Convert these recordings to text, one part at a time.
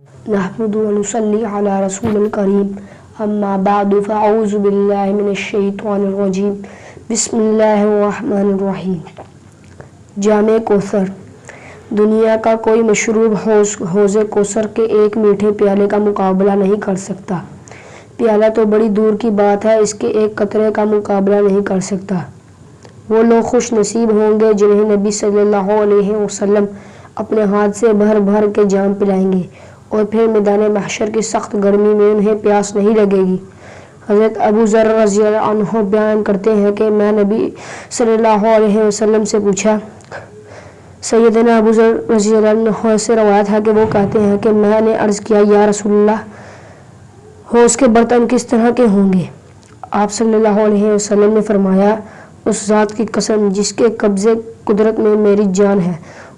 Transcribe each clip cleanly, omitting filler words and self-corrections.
نحمد ونصلي على رسول الكريم اما بعد فاعوذ باللہ من الشیطان الرجیم بسم اللہ الرحمن الرحیم۔ جامع کوثر۔ دنیا کا کوئی مشروب حوض کوثر کے ایک میٹھے پیالے کا مقابلہ نہیں کر سکتا۔ پیالہ تو بڑی دور کی بات ہے، اس کے ایک قطرے کا مقابلہ نہیں کر سکتا۔ وہ لوگ خوش نصیب ہوں گے جنہیں نبی صلی اللہ علیہ وسلم اپنے ہاتھ سے بھر بھر کے جام پلائیں گے اور پھر میدان محشر کی سخت گرمی میں انہیں پیاس نہیں لگے گی۔ حضرت ابو ذر رضی اللہ عنہ بیان کرتے ہیں کہ میں نبی صلی اللہ علیہ وسلم سے پوچھا۔ سیدنا ابو ذر رضی اللہ عنہ سے روایت ہے کہ وہ کہتے ہیں کہ میں نے عرض کیا، یا رسول اللہ، حوض کے برتن کس طرح کے ہوں گے؟ آپ صلی اللہ علیہ وسلم نے فرمایا، اس ذات کی قسم جس کے قبضے قدرت میں میری جان ہے،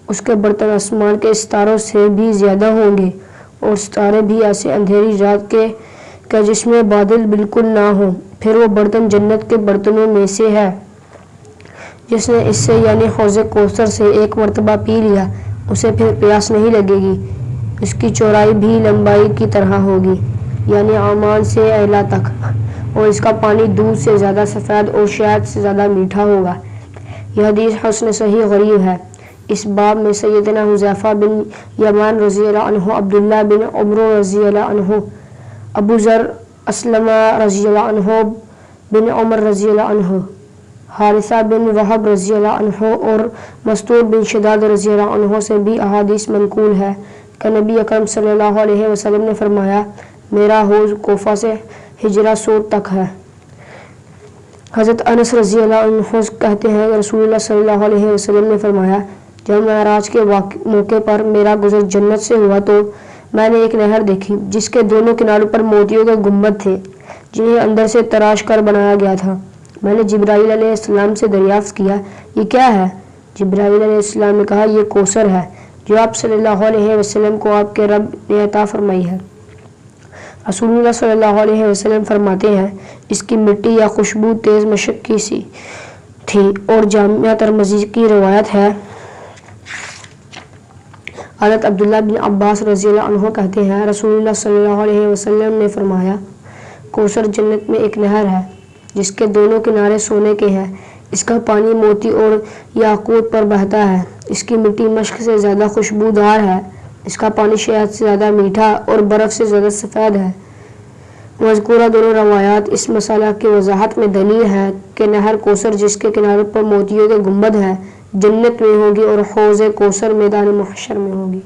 اس کے برتن آسمان کے ستاروں سے بھی زیادہ ہوں گے، اور ستارے بھی ایسے اندھیری رات کے کہ جس میں بادل بالکل نہ ہوں۔ پھر وہ برتن جنت کے برتنوں میں سے ہے، جس نے اس سے یعنی حوض کوثر سے ایک مرتبہ پی لیا، اسے پھر پیاس نہیں لگے گی۔ اس کی چوڑائی بھی لمبائی کی طرح ہوگی، یعنی عمان سے اعلیٰ تک، اور اس کا پانی دودھ سے زیادہ سفید اور شہد سے زیادہ میٹھا ہوگا۔ یہ حدیث حسن صحیح غریب ہے۔ اس باب میں سیدنا حذیفہ بن یمان رضی اللہ عنہ، عبداللہ بن عمر رضی اللہ عنہ، ابو ذر اسلمہ رضی اللہ عنہ، بن عمر رضی اللہ عنہ، حارثہ بن وہب رضی اللہ عنہ اور مستور بن شداد رضی اللہ عنہ سے بھی احادیث منقول ہے کہ نبی اکرم صلی اللہ علیہ وسلم نے فرمایا، میرا حوض کوفہ سے ہجرہ سور تک ہے۔ حضرت انس رضی اللہ عنہ کہتے ہیں کہ رسول اللہ صلی اللہ علیہ وسلم نے فرمایا، جب معراج کے موقع پر میرا گزر جنت سے ہوا تو میں نے ایک نہر دیکھی جس کے دونوں کناروں پر موتیوں کے گنبد تھے جنہیں اندر سے تراش کر بنایا گیا تھا۔ میں نے جبرائیل علیہ السلام سے دریافت کیا، یہ کیا ہے؟ جبرائیل علیہ السلام نے کہا، یہ کوثر ہے جو آپ صلی اللہ علیہ وسلم کو آپ کے رب نے عطا فرمائی ہے۔ رسول اللہ صلی اللہ علیہ وسلم فرماتے ہیں، اس کی مٹی یا خوشبو تیز مشکی سی تھی۔ اور جامعہ ترمذی کی روایت ہے، حضرت عبداللہ بن عباس رضی اللہ عنہ کہتے ہیں، رسول اللہ صلی اللہ علیہ وسلم نے فرمایا، کوثر جنت میں ایک نہر ہے جس کے دونوں کنارے سونے کے ہیں، اس کا پانی موتی اور یاقوت پر بہتا ہے، اس کی مٹی مشک سے زیادہ خوشبودار ہے، اس کا پانی شہد سے زیادہ میٹھا اور برف سے زیادہ سفید ہے۔ مذکورہ دونوں روایات اس مسئلہ کی وضاحت میں دلیل ہے کہ نہر کوثر جس کے کناروں پر موتیوں کے گنبد ہیں جنت میں ہوگی اور حوض کوثر میدان محشر میں ہوگی۔